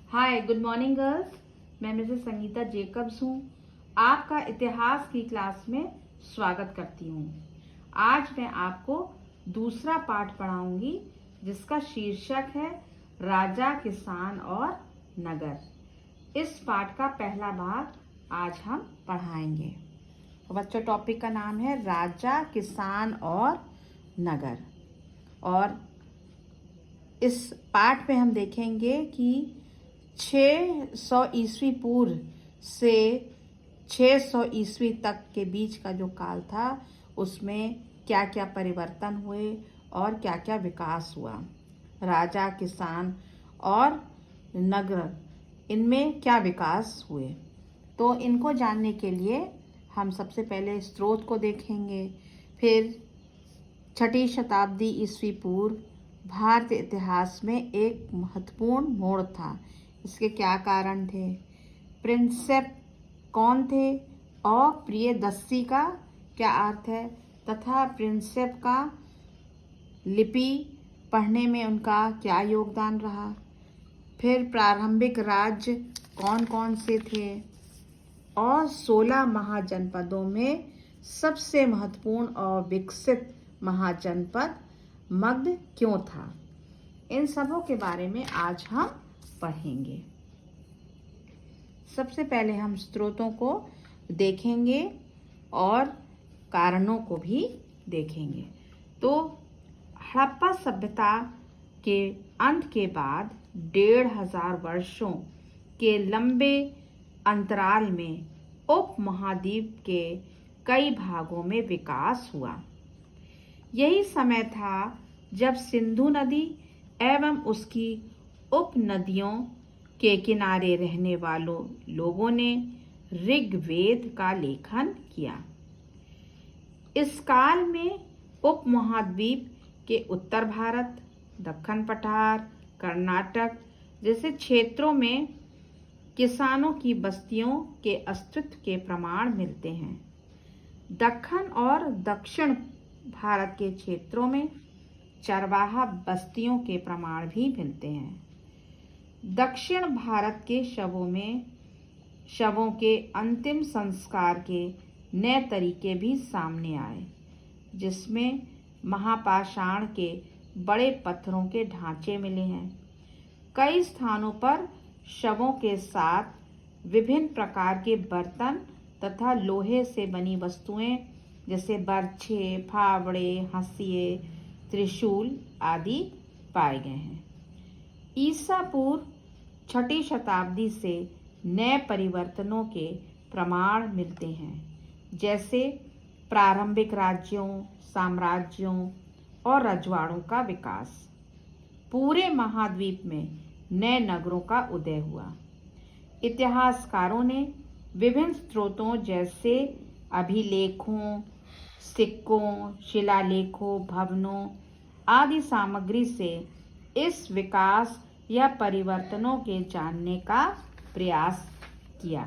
हाय, good morning girls. मैं Mrs Sangeeta Jacob's हूँ। आपका इतिहास की क्लास में स्वागत करती हूँ। आज मैं आपको दूसरा पाठ पढ़ाऊंगी जिसका शीर्षक है राजा, किसान और नगर। इस पाठ का पहला भाग आज हम पढ़ाएंगे। तो बच्चों, टॉपिक का नाम है राजा, किसान और नगर। और इस पाठ में हम देखेंगे कि 600 ईस्वी पूर्व से 600 ईस्वी तक के बीच का जो काल था उसमें क्या क्या परिवर्तन हुए और क्या क्या विकास हुआ। राजा, किसान और नगर, इनमें क्या विकास हुए। तो इनको जानने के लिए हम सबसे पहले स्रोत को देखेंगे। फिर 6ठी शताब्दी ईस्वी पूर्व भारतीय इतिहास में एक महत्वपूर्ण मोड़ था। इसके क्या कारण थे, प्रिंसेप कौन थे और प्रियदर्शी का क्या अर्थ है, तथा प्रिंसेप का लिपि पढ़ने में उनका क्या योगदान रहा। फिर प्रारंभिक राज्य कौन कौन से थे और 16 महाजनपदों में सबसे महत्वपूर्ण और विकसित महाजनपद मगध क्यों था। इन सबों के बारे में आज हम पढ़ेंगे। सबसे पहले हम स्रोतों को देखेंगे और कारणों को भी देखेंगे। तो हड़प्पा सभ्यता के अंत के बाद 1500 वर्षों के लंबे अंतराल में उपमहाद्वीप के कई भागों में विकास हुआ। यही समय था जब सिंधु नदी एवं उसकी उपनदियों के किनारे रहने वालों लोगों ने ऋग्वेद का लेखन किया। इस काल में उपमहाद्वीप के उत्तर भारत, दक्कन पठार, कर्नाटक जैसे क्षेत्रों में किसानों की बस्तियों के अस्तित्व के प्रमाण मिलते हैं। दक्कन और दक्षिण भारत के क्षेत्रों में चरवाहा बस्तियों के प्रमाण भी मिलते हैं। दक्षिण भारत के शवों के अंतिम संस्कार के नए तरीके भी सामने आए, जिसमें महापाषाण के बड़े पत्थरों के ढांचे मिले हैं। कई स्थानों पर शवों के साथ विभिन्न प्रकार के बर्तन तथा लोहे से बनी वस्तुएं जैसे बर्छे, फावड़े, हंसिए, त्रिशूल आदि पाए गए हैं। ईसा पूर्व 6ठी शताब्दी से नए परिवर्तनों के प्रमाण मिलते हैं, जैसे प्रारंभिक राज्यों, साम्राज्यों और रजवाड़ों का विकास। पूरे महाद्वीप में नए नगरों का उदय हुआ। इतिहासकारों ने विभिन्न स्रोतों जैसे अभिलेखों, सिक्कों, शिलालेखों, भवनों आदि सामग्री से इस विकास या परिवर्तनों के जानने का प्रयास किया।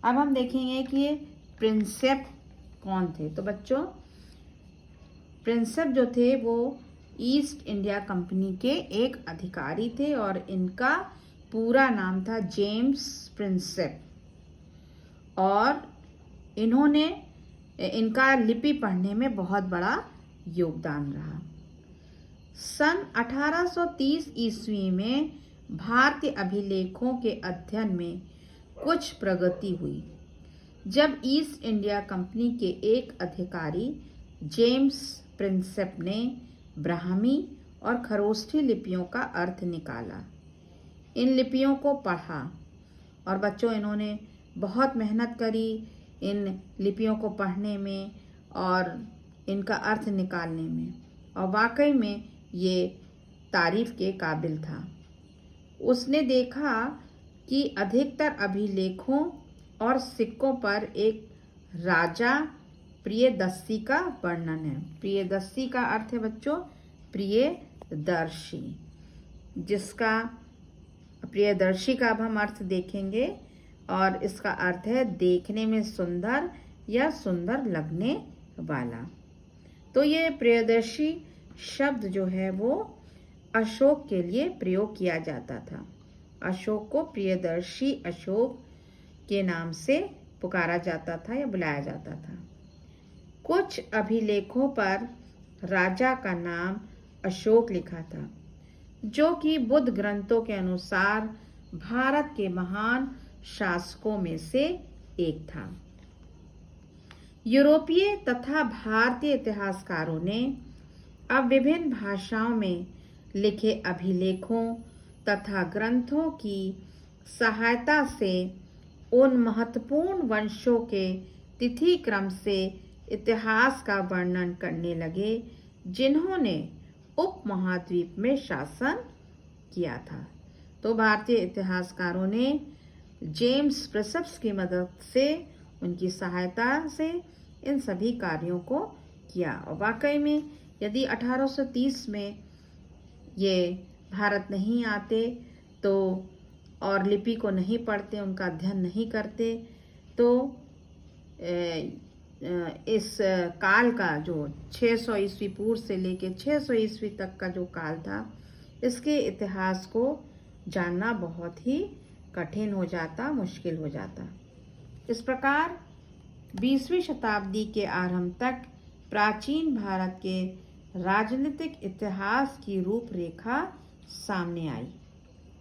अब हम देखेंगे कि ये प्रिंसेप कौन थे। तो बच्चों, प्रिंसेप जो थे वो ईस्ट इंडिया कंपनी के एक अधिकारी थे और इनका पूरा नाम था जेम्स प्रिंसेप। और इनका लिपि पढ़ने में बहुत बड़ा योगदान रहा। सन 1830 ईस्वी में भारतीय अभिलेखों के अध्ययन में कुछ प्रगति हुई, जब ईस्ट इंडिया कंपनी के एक अधिकारी जेम्स प्रिंसेप ने ब्राह्मी और खरोष्ठी लिपियों का अर्थ निकाला। इन लिपियों को पढ़ा और बच्चों, इन्होंने बहुत मेहनत करी इन लिपियों को पढ़ने में और इनका अर्थ निकालने में, और वाकई में ये तारीफ के काबिल था। उसने देखा कि अधिकतर अभिलेखों और सिक्कों पर एक राजा प्रियदर्शी का वर्णन है। प्रियदर्शी का अर्थ है बच्चों प्रियदर्शी, जिसका प्रियदर्शी का अब हम अर्थ देखेंगे और इसका अर्थ है देखने में सुंदर या सुंदर लगने वाला। तो ये प्रियदर्शी शब्द जो है वो अशोक के लिए प्रयोग किया जाता था। अशोक को प्रियदर्शी अशोक के नाम से पुकारा जाता था या बुलाया जाता था। कुछ अभिलेखों पर राजा का नाम अशोक लिखा था, जो कि बुद्ध ग्रंथों के अनुसार भारत के महान शासकों में से एक था। यूरोपीय तथा भारतीय इतिहासकारों ने अब विभिन्न भाषाओं में लिखे अभिलेखों तथा ग्रंथों की सहायता से उन महत्वपूर्ण वंशों के तिथि क्रम से इतिहास का वर्णन करने लगे जिन्होंने उपमहाद्वीप में शासन किया था। तो भारतीय इतिहासकारों ने जेम्स प्रिसेप्स की मदद से, उनकी सहायता से इन सभी कार्यों को किया। और वाकई में यदि 1830 में ये भारत नहीं आते तो और लिपि को नहीं पढ़ते, उनका अध्ययन नहीं करते, तो इस काल का जो 600 ईस्वी पूर्व से लेके 600 ईस्वी तक का जो काल था, इसके इतिहास को जानना बहुत ही कठिन हो जाता, मुश्किल हो जाता। इस प्रकार 20वीं शताब्दी के आरंभ तक प्राचीन भारत के राजनीतिक इतिहास की रूपरेखा सामने आई।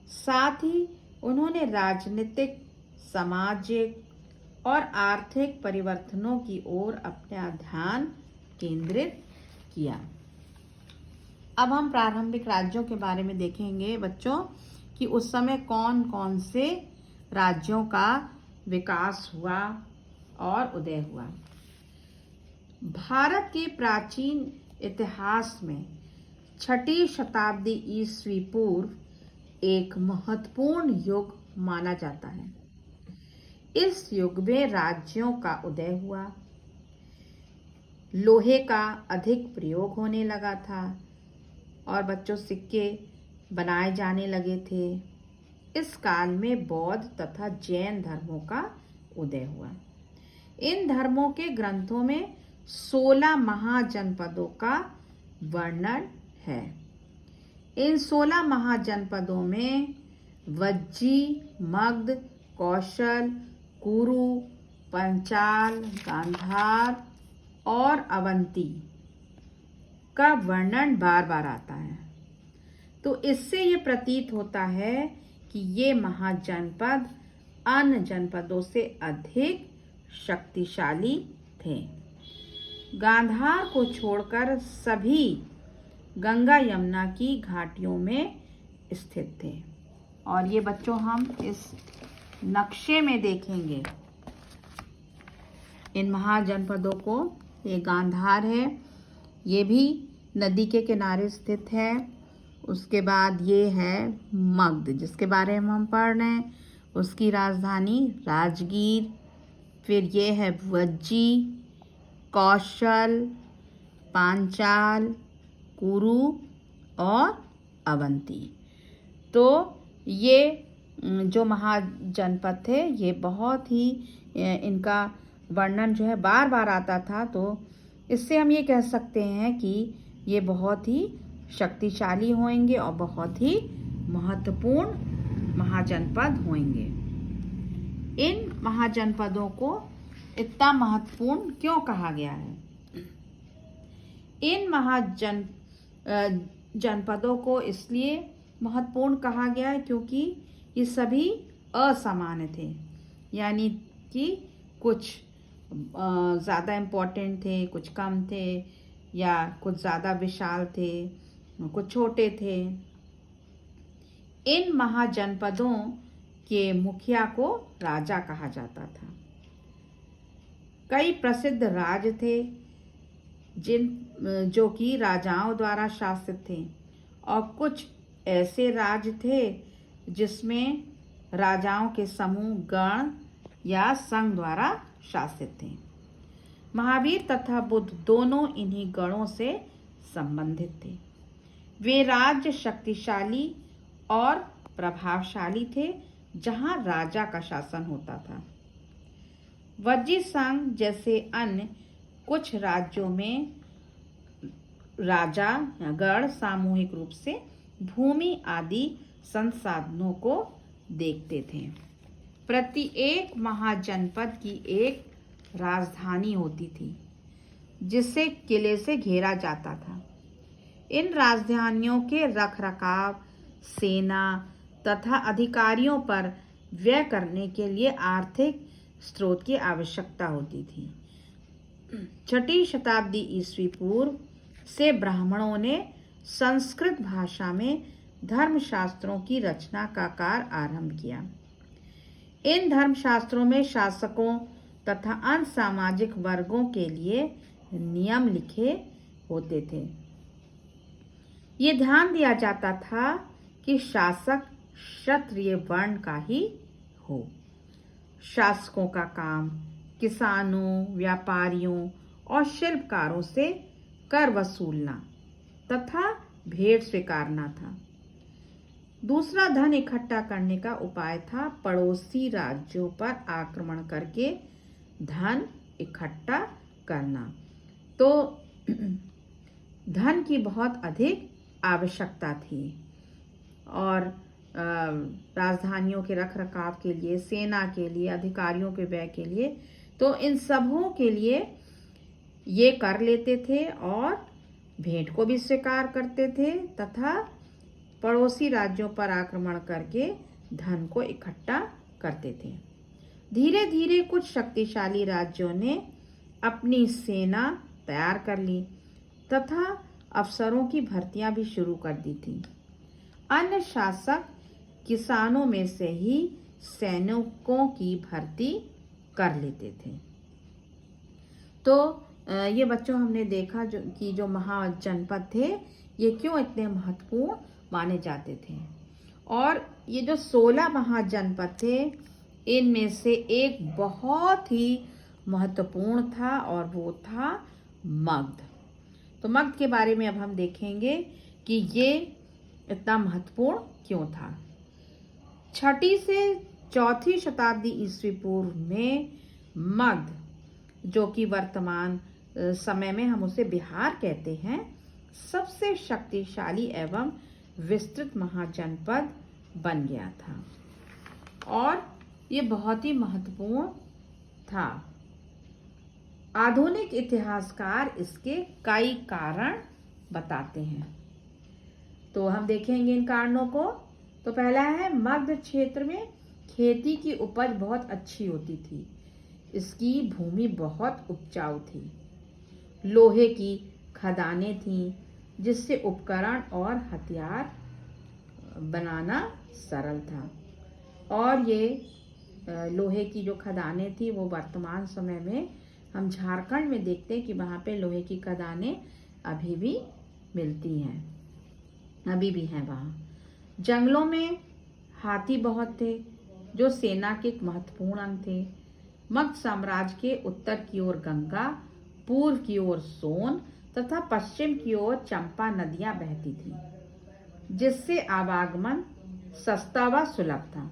साथ ही उन्होंने राजनीतिक, सामाजिक और आर्थिक परिवर्तनों की ओर अपना ध्यान केंद्रित किया। अब हम प्रारंभिक राज्यों के बारे में देखेंगे बच्चों कि उस समय कौन कौन से राज्यों का विकास हुआ और उदय हुआ। भारत के प्राचीन इतिहास में 6ठी शताब्दी ईस्वी पूर्व एक महत्वपूर्ण युग माना जाता है। इस युग में राज्यों का उदय हुआ, लोहे का अधिक प्रयोग होने लगा था और बच्चों सिक्के बनाए जाने लगे थे। इस काल में बौद्ध तथा जैन धर्मों का उदय हुआ। इन धर्मों के ग्रंथों में 16 महाजनपदों का वर्णन है। इन 16 महाजनपदों में वज्जी, मगध, कौशल, कुरु, पंचाल, गांधार और अवंती का वर्णन बार बार आता है। तो इससे ये प्रतीत होता है कि ये महाजनपद अन्य जनपदों से अधिक शक्तिशाली थे। गांधार को छोड़कर सभी गंगा यमुना की घाटियों में स्थित थे। और ये बच्चों हम इस नक्शे में देखेंगे इन महाजनपदों को। ये गांधार है, ये भी नदी के किनारे स्थित है। उसके बाद ये है मगध, जिसके बारे में हम पढ़ रहे हैं, उसकी राजधानी राजगीर। फिर ये है वज्जी, कौशल, पांचाल, कुरु और अवंती। तो ये जो महाजनपद थे ये बहुत ही इनका वर्णन जो है बार बार आता था। तो इससे हम ये कह सकते हैं कि ये बहुत ही शक्तिशाली होंगे और बहुत ही महत्वपूर्ण महाजनपद होंगे। इन महाजनपदों को इतना महत्वपूर्ण क्यों कहा गया है? इन जनपदों को इसलिए महत्वपूर्ण कहा गया है क्योंकि ये सभी असमान्य थे, यानी कि कुछ ज़्यादा इम्पोर्टेंट थे, कुछ कम थे, या कुछ ज़्यादा विशाल थे, कुछ छोटे थे। इन महाजनपदों के मुखिया को राजा कहा जाता था। कई प्रसिद्ध राज थे जो कि राजाओं द्वारा शासित थे, और कुछ ऐसे राज थे जिसमें राजाओं के समूह, गण या संघ द्वारा शासित थे। महावीर तथा बुद्ध दोनों इन्हीं गणों से संबंधित थे। वे राज्य शक्तिशाली और प्रभावशाली थे जहां राजा का शासन होता था। वज्जी संघ जैसे अन्य कुछ राज्यों में राजा या गण सामूहिक रूप से भूमि आदि संसाधनों को देखते थे। प्रत्येक महाजनपद की एक राजधानी होती थी जिसे किले से घेरा जाता था। इन राजधानियों के रखरखाव, सेना तथा अधिकारियों पर व्यय करने के लिए आर्थिक स्रोत की आवश्यकता होती थी। 6ठी शताब्दी ईस्वी पूर्व से ब्राह्मणों ने संस्कृत भाषा में धर्मशास्त्रों की रचना का कार्य आरंभ किया। इन धर्मशास्त्रों में शासकों तथा अन्य सामाजिक वर्गों के लिए नियम लिखे होते थे। ये ध्यान दिया जाता था कि शासक क्षत्रिय वर्ण का ही हो। शासकों का काम किसानों, व्यापारियों और शिल्पकारों से कर वसूलना तथा भेंट स्वीकारना था। दूसरा धन इकट्ठा करने का उपाय था पड़ोसी राज्यों पर आक्रमण करके धन इकट्ठा करना। तो धन की बहुत अधिक आवश्यकता थी और राजधानियों के रखरखाव के लिए, सेना के लिए, अधिकारियों के व्यय के लिए, तो इन सबों के लिए ये कर लेते थे और भेंट को भी स्वीकार करते थे तथा पड़ोसी राज्यों पर आक्रमण करके धन को इकट्ठा करते थे। धीरे धीरे कुछ शक्तिशाली राज्यों ने अपनी सेना तैयार कर ली तथा अफसरों की भर्तियां भी शुरू कर दी थी। अन्य शासक किसानों में से ही सैनिकों की भर्ती कर लेते थे। तो ये बच्चों हमने देखा कि जो महाजनपद थे ये क्यों इतने महत्वपूर्ण माने जाते थे। और ये जो 16 महाजनपद थे इनमें से एक बहुत ही महत्वपूर्ण था और वो था मगध। तो मगध के बारे में अब हम देखेंगे कि ये इतना महत्वपूर्ण क्यों था। 6ठी से 4ठी शताब्दी ईस्वी पूर्व में मगध, जो कि वर्तमान समय में हम उसे बिहार कहते हैं, सबसे शक्तिशाली एवं विस्तृत महाजनपद बन गया था और ये बहुत ही महत्वपूर्ण था। आधुनिक इतिहासकार इसके कई कारण बताते हैं। तो हम देखेंगे इन कारणों को। तो पहला है, मगध क्षेत्र में खेती की उपज बहुत अच्छी होती थी। इसकी भूमि बहुत उपजाऊ थी। लोहे की खदानें थीं जिससे उपकरण और हथियार बनाना सरल था। और ये लोहे की जो खदानें थी वो वर्तमान समय में हम झारखंड में देखते हैं कि वहाँ पे लोहे की खदानें अभी भी मिलती हैं, अभी भी हैं वहाँ। जंगलों में हाथी बहुत थे जो सेना के एक महत्वपूर्ण अंग थे। मगध साम्राज्य के उत्तर की ओर गंगा, पूर्व की ओर सोन तथा पश्चिम की ओर चंपा नदियां बहती थी, जिससे आवागमन सस्ता व सुलभ था।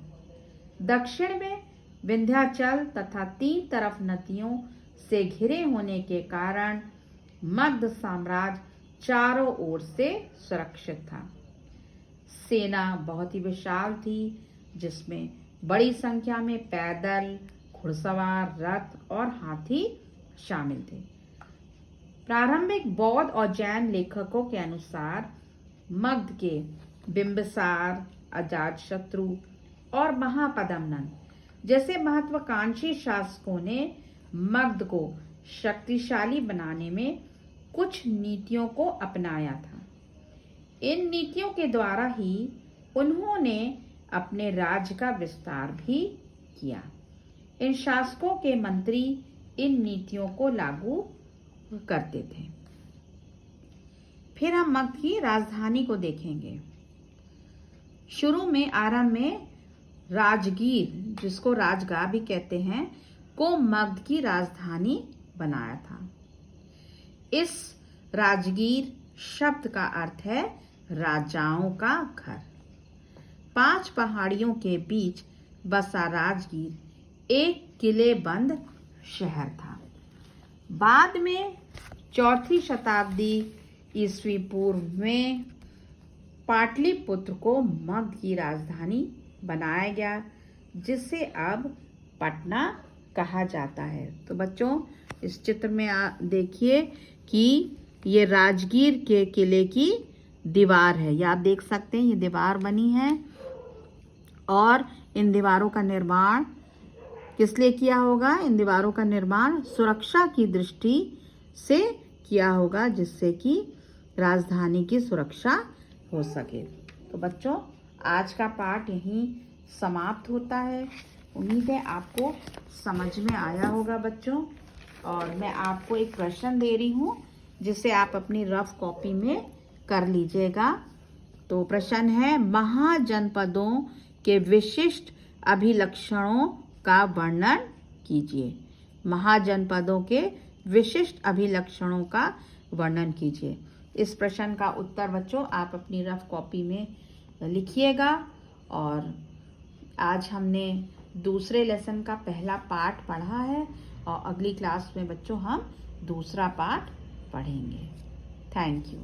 दक्षिण में विंध्याचल तथा 3 तरफ नदियों से घिरे होने के कारण मगध साम्राज्य चारों ओर से सुरक्षित था। सेना बहुत ही विशाल थी जिसमें बड़ी संख्या में पैदल, घुड़सवार, रथ और हाथी शामिल थे। प्रारंभिक बौद्ध और जैन लेखकों के अनुसार मगध के बिंबिसार, अजातशत्रु और महापद्मनन जैसे महत्वाकांक्षी शासकों ने मगध को शक्तिशाली बनाने में कुछ नीतियों को अपनाया था। इन नीतियों के द्वारा ही उन्होंने अपने राज्य का विस्तार भी किया। इन शासकों के मंत्री इन नीतियों को लागू करते थे। फिर हम मगध की राजधानी को देखेंगे। शुरू में आरंभ में राजगीर, जिसको राजगाह भी कहते हैं, को मगध की राजधानी बनाया था। इस राजगीर शब्द का अर्थ है राजाओं का घर। 5 पहाड़ियों के बीच बसा राजगीर एक किलेबंद शहर था। बाद में 4ठी शताब्दी ईस्वी पूर्व में पाटलिपुत्र को मगध की राजधानी बनाया गया, जिसे अब पटना कहा जाता है। तो बच्चों, इस चित्र में देखिए कि ये राजगीर के किले की दीवार है। ये आप देख सकते हैं, ये दीवार बनी है और इन दीवारों का निर्माण किस लिए किया होगा? इन दीवारों का निर्माण सुरक्षा की दृष्टि से किया होगा, जिससे कि राजधानी की सुरक्षा हो सके। तो बच्चों, आज का पाठ यहीं समाप्त होता है। उम्मीद है आपको समझ में आया होगा बच्चों। और मैं आपको एक प्रश्न दे रही हूँ, जिसे आप अपनी रफ कॉपी में कर लीजिएगा। तो प्रश्न है, महाजनपदों के विशिष्ट अभिलक्षणों का वर्णन कीजिए। महाजनपदों के विशिष्ट अभिलक्षणों का वर्णन कीजिए। इस प्रश्न का उत्तर बच्चों आप अपनी रफ कॉपी में लिखिएगा। और आज हमने दूसरे लेसन का पहला पाठ पढ़ा है और अगली क्लास में बच्चों हम दूसरा पाठ पढ़ेंगे। Thank you.